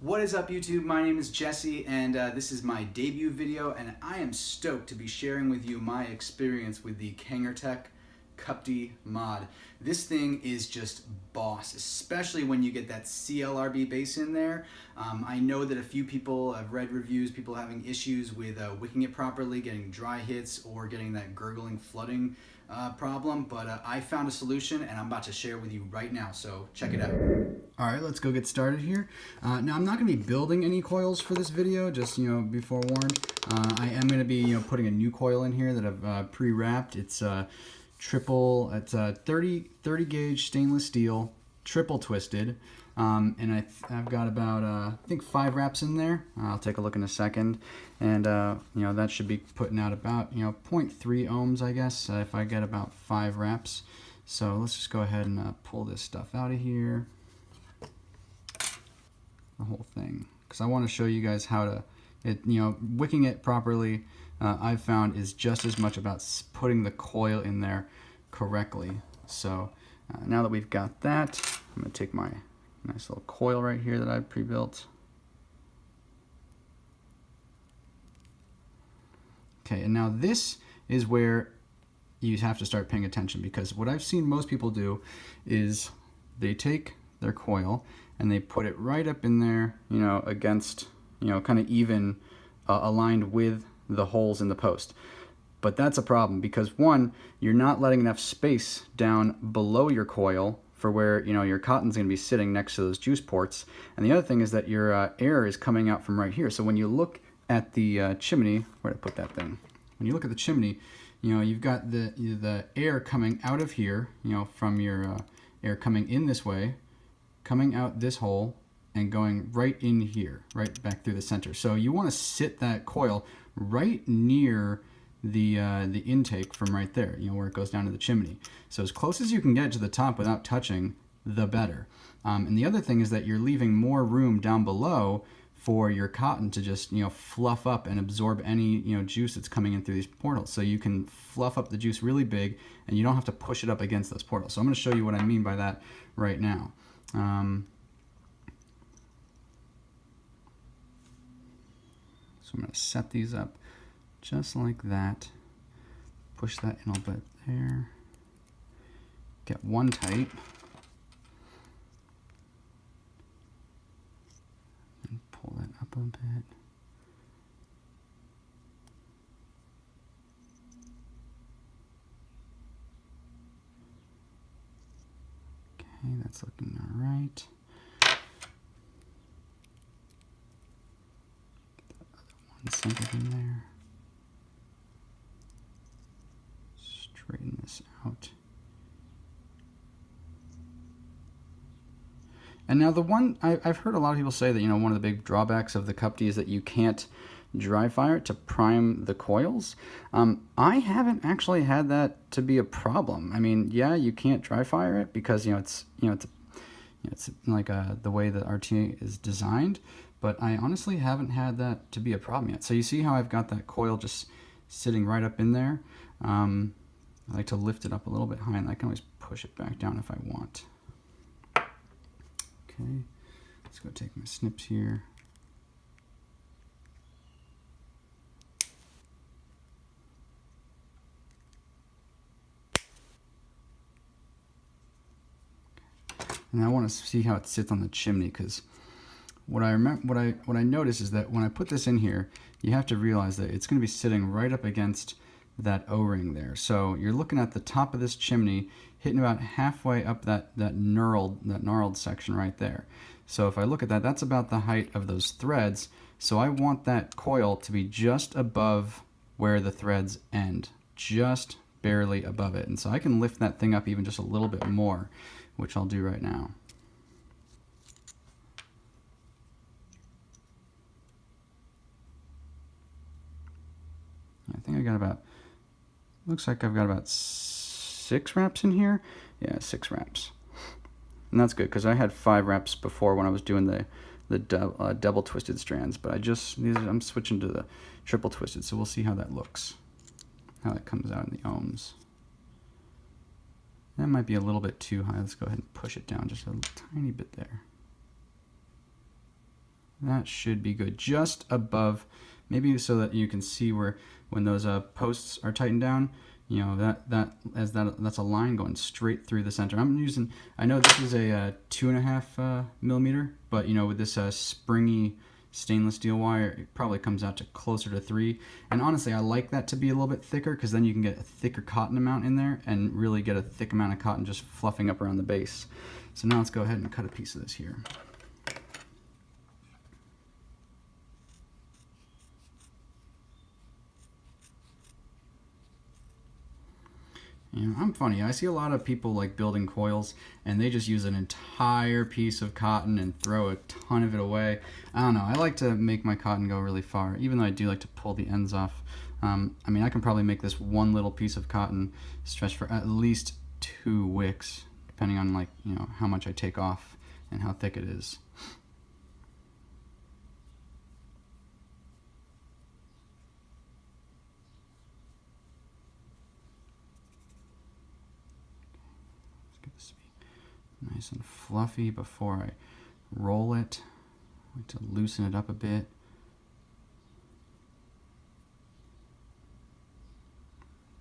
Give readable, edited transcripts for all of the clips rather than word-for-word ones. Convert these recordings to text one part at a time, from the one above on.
What is up, YouTube? My name is Jesse, and this is my debut video, and I am stoked to be sharing with you my experience with the Kanger Cupti mod. This thing is just boss, especially when you get that CLRB bass in there. I know that a few people have read reviews, people having issues with wicking it properly, getting dry hits, or getting that gurgling, flooding problem, but I found a solution, and I'm about to share with you right now, so check it out. All right, let's go get started here. Now, I'm not going to be building any coils for this video, just, be forewarned. I am going to be, putting a new coil in here that I've pre-wrapped. It's triple, it's 30 gauge stainless steel, triple twisted, and I've got about, I think 5 wraps in there. I'll take a look in a second, and, that should be putting out about, 0.3 ohms, I guess, if I get about 5 wraps. So let's just go ahead and pull this stuff out of here. The whole thing, because I want to show you guys how to, wicking it properly, I've found is just as much about putting the coil in there correctly. So now that we've got that, I'm going to take my nice little coil right here that I've pre-built. Okay, and now this is where you have to start paying attention, because what I've seen most people do is they take their coil and they put it right up in there, against, kind of even aligned with the holes in the post. But that's a problem, because one, you're not letting enough space down below your coil for where, your cotton's going to be sitting next to those juice ports. And the other thing is that your air is coming out from right here. So when you look at the chimney, where to put that thing? When you look at the chimney, you've got the air coming out of here, from your air coming in this way, coming out this hole, and going right in here, right back through the center. So you want to sit that coil right near the intake from right there, where it goes down to the chimney. So as close as you can get to the top without touching, the better. And the other thing is that you're leaving more room down below for your cotton to just, fluff up and absorb any, juice that's coming in through these portals. So you can fluff up the juice really big, and you don't have to push it up against those portals. So I'm going to show you what I mean by that right now. So I'm going to set these up just like that. Push that in a little bit there. Get one tight. And pull that up a bit. Okay, that's looking all right. Centered in there. Straighten this out. And now the one, I've heard a lot of people say that, one of the big drawbacks of the Cupti is that you can't dry fire it to prime the coils. I haven't actually had that to be a problem. I mean, yeah, you can't dry fire it because, it's like the way that RTA is designed. But I honestly haven't had that to be a problem yet. So you see how I've got that coil just sitting right up in there? I like to lift it up a little bit high, and I can always push it back down if I want. Okay, let's go take my snips here. And I want to see how it sits on the chimney, because what I notice is that when I put this in here, you have to realize that it's going to be sitting right up against that O-ring there. So you're looking at the top of this chimney, hitting about halfway up that knurled section right there. So if I look at that, that's about the height of those threads. So I want that coil to be just above where the threads end, just barely above it. And so I can lift that thing up even just a little bit more, which I'll do right now. I think I got about, looks like I've got about 6 wraps in here. Yeah, 6 wraps. And that's good, because I had 5 wraps before when I was doing the double twisted strands, but I'm switching to the triple twisted, so we'll see how that looks, how that comes out in the ohms. That might be a little bit too high. Let's go ahead and push it down just a tiny bit there. That should be good. Just above, maybe so that you can see where when those posts are tightened down, you know, that's a line going straight through the center. I know this is a 2.5 millimeter, but you know, with this springy stainless steel wire, it probably comes out to closer to 3. And honestly, I like that to be a little bit thicker, because then you can get a thicker cotton amount in there and really get a thick amount of cotton just fluffing up around the base. So now let's go ahead and cut a piece of this here. You know, I'm funny. I see a lot of people like building coils and they just use an entire piece of cotton and throw a ton of it away. I don't know. I like to make my cotton go really far, even though I do like to pull the ends off. I mean, I can probably make this one little piece of cotton stretch for at least 2 wicks, depending on, like, you know, how much I take off and how thick it is. Nice and fluffy before I roll it. I like to loosen it up a bit.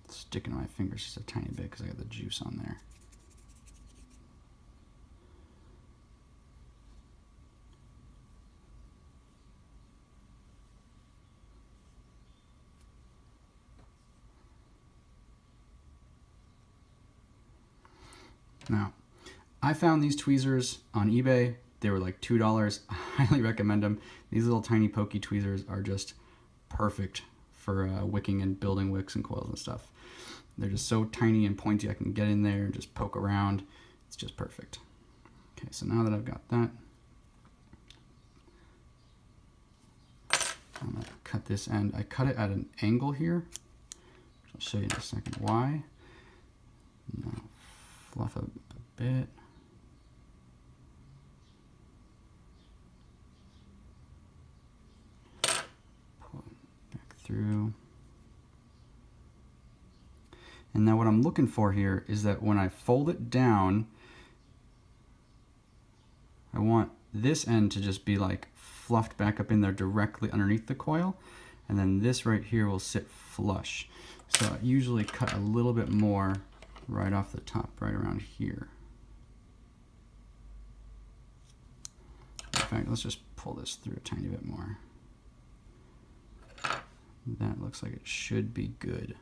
Sticking to my fingers just a tiny bit because I got the juice on there. Now, I found these tweezers on eBay. They were like $2. I highly recommend them. These little tiny pokey tweezers are just perfect for wicking and building wicks and coils and stuff. They're just so tiny and pointy. I can get in there and just poke around. It's just perfect. Okay, so now that I've got that, I'm gonna cut this end. I cut it at an angle here. I'll show you in a second why. Now fluff up a bit. Pull it back through. And now what I'm looking for here is that when I fold it down, I want this end to just be like fluffed back up in there directly underneath the coil, and then this right here will sit flush. So I usually cut a little bit more right off the top, right around here. In fact, let's just pull this through a tiny bit more. That looks like it should be good.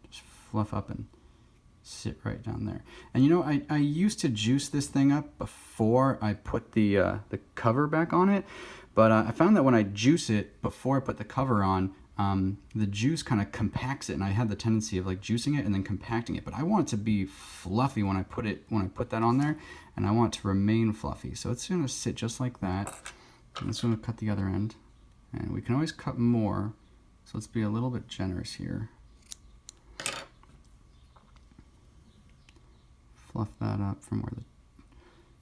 Just fluff up and sit right down there. And you know, I used to juice this thing up before I put the cover back on it, but I found that when I juice it before I put the cover on, the juice kind of compacts it, and I had the tendency of like juicing it and then compacting it. But I want it to be fluffy when I put that on there, and I want it to remain fluffy. So it's gonna sit just like that. I'm just gonna cut the other end, and we can always cut more. So let's be a little bit generous here. Fluff that up from where the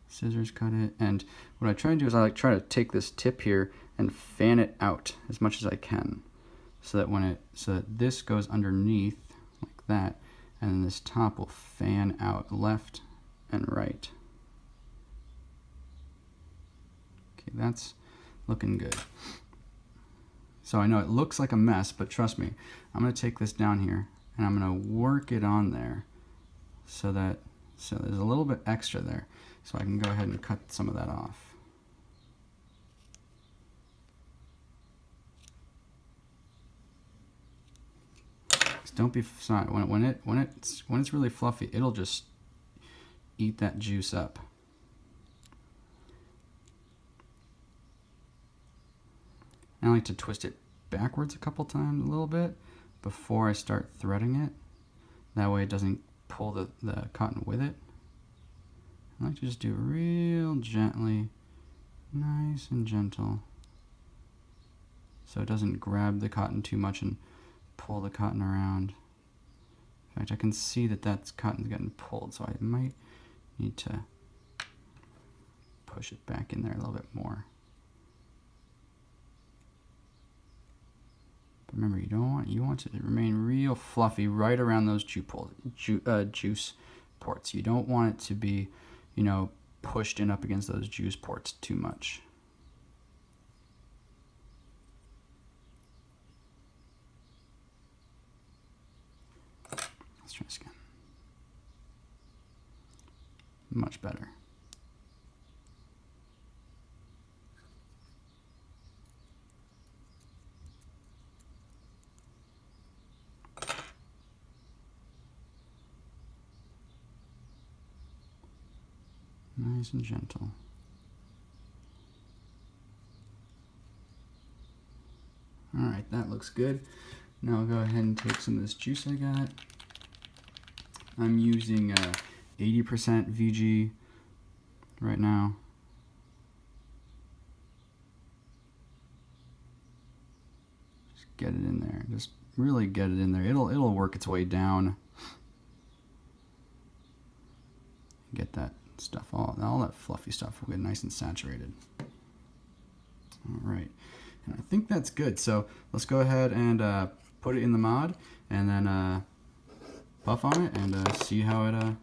scissors cut it. And what I try to do is I like try to take this tip here and fan it out as much as I can, so that this goes underneath like that, and then this top will fan out left and right. Okay, that's looking good. So I know it looks like a mess, but trust me, I'm gonna take this down here and I'm gonna work it on there so there's a little bit extra there, so I can go ahead and cut some of that off. Just don't be sorry when it's really fluffy, it'll just eat that juice up. I like to twist it backwards a couple times, a little bit, before I start threading it. That way it doesn't pull the cotton with it. I like to just do it real gently, nice and gentle, so it doesn't grab the cotton too much and pull the cotton around. In fact, I can see that cotton's getting pulled, so I might need to push it back in there a little bit more. But remember, you want it to remain real fluffy right around those juice ports. You don't want it to be, you know, pushed in up against those juice ports too much. Let's try this again. Much better. Nice and gentle. All right, that looks good. Now I'll go ahead and take some of this juice I got. I'm using 80% VG right now. Just get it in there. Just really get it in there. It'll work its way down. Get that stuff, all that fluffy stuff will get nice and saturated. All right, and I think that's good. So let's go ahead and put it in the mod, and then puff on it and see how it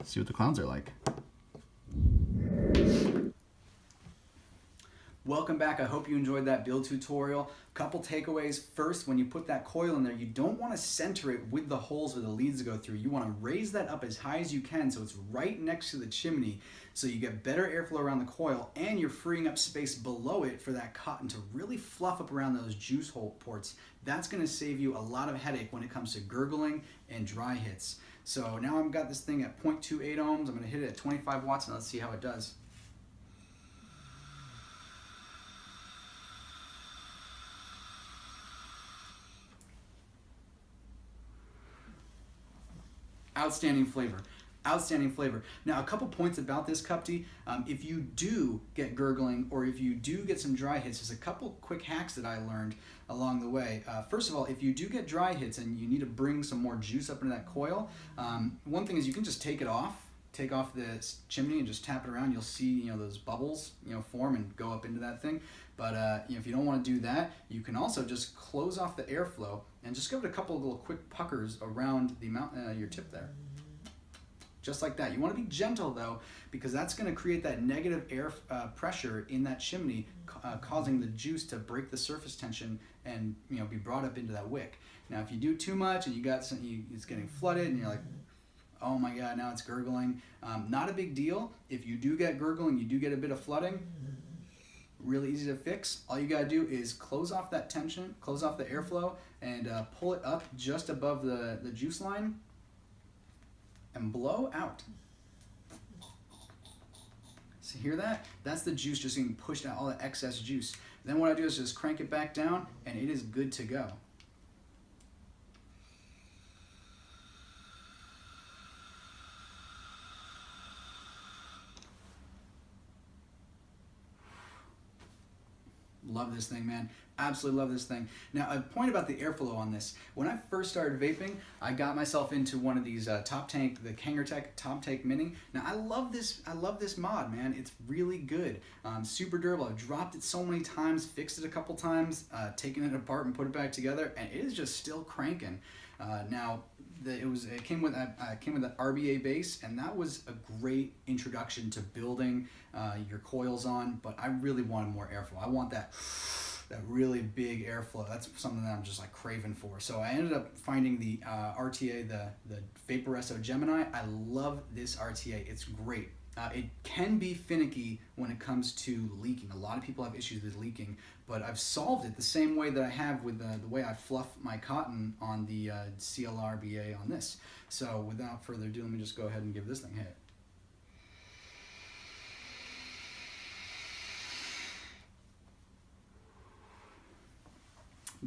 see what the clouds are like. Welcome back. I hope you enjoyed that build tutorial. Couple takeaways. First, when you put that coil in there, you don't want to center it with the holes where the leads go through. You want to raise that up as high as you can so it's right next to the chimney, so you get better airflow around the coil, and you're freeing up space below it for that cotton to really fluff up around those juice hole ports. That's going to save you a lot of headache when it comes to gurgling and dry hits. So now I've got this thing at 0.28 ohms. I'm going to hit it at 25 watts and let's see how it does. Outstanding flavor. Outstanding flavor. Now, a couple points about this Cupti. If you do get gurgling or if you do get some dry hits, there's a couple quick hacks that I learned along the way. First of all, if you do get dry hits and you need to bring some more juice up into that coil, one thing is you can just take it off. Take off the chimney and just tap it around. You'll see, those bubbles, form and go up into that thing. But if you don't want to do that, you can also just close off the airflow and just give it a couple of little quick puckers around the your tip there. Just like that. You want to be gentle though, because that's going to create that negative air pressure in that chimney, causing the juice to break the surface tension and be brought up into that wick. Now, if you do too much and it's getting flooded and you're like, oh my God, now it's gurgling. Not a big deal. If you do get gurgling, you do get a bit of flooding, really easy to fix. All you gotta do is close off that tension, close off the airflow, and pull it up just above the juice line and blow out. So hear that? That's the juice just getting pushed out, all the excess juice. Then what I do is just crank it back down and it is good to go. Love this thing, man. Absolutely love this thing. Now, a point about the airflow on this. When I first started vaping, I got myself into one of these Top Tank, the Kanger Top Tank Mini. Now, I love this mod, man. It's really good. Super durable. I've dropped it so many times, fixed it a couple times, taken it apart and put it back together, and it is just still cranking. Now, it came with an RBA base, and that was a great introduction to building your coils on. But I really wanted more airflow. I want that really big airflow. That's something that I'm just like craving for. So I ended up finding the RTA, the Vaporesso Gemini. I love this RTA. It's great. It can be finicky when it comes to leaking. A lot of people have issues with leaking, but I've solved it the same way that I have with the way I fluff my cotton on the CLRBA on this. So without further ado, let me just go ahead and give this thing a hit.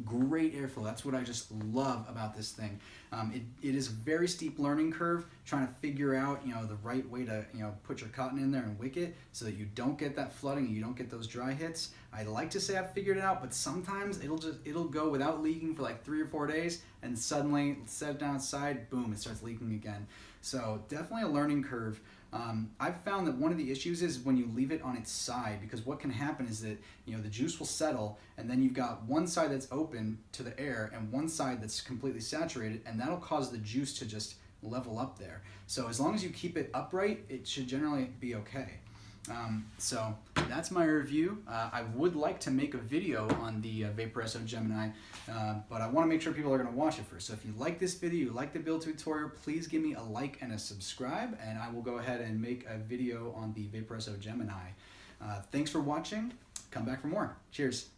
Great airflow. That's what I just love about this thing. It is a very steep learning curve, trying to figure out the right way to put your cotton in there and wick it so that you don't get that flooding and you don't get those dry hits. I like to say I've figured it out, but sometimes it'll go without leaking for like 3 or 4 days, and suddenly set it down outside, boom, it starts leaking again. So definitely a learning curve. I've found that one of the issues is when you leave it on its side, because what can happen is that the juice will settle, and then you've got one side that's open to the air and one side that's completely saturated, and that'll cause the juice to just level up there. So as long as you keep it upright, it should generally be okay. So that's my review. I would like to make a video on the Vaporesso Gemini, but I want to make sure people are going to watch it first. So if you like this video, you like the build tutorial, please give me a like and a subscribe, and I will go ahead and make a video on the Vaporesso Gemini. Thanks for watching. Come back for more. Cheers.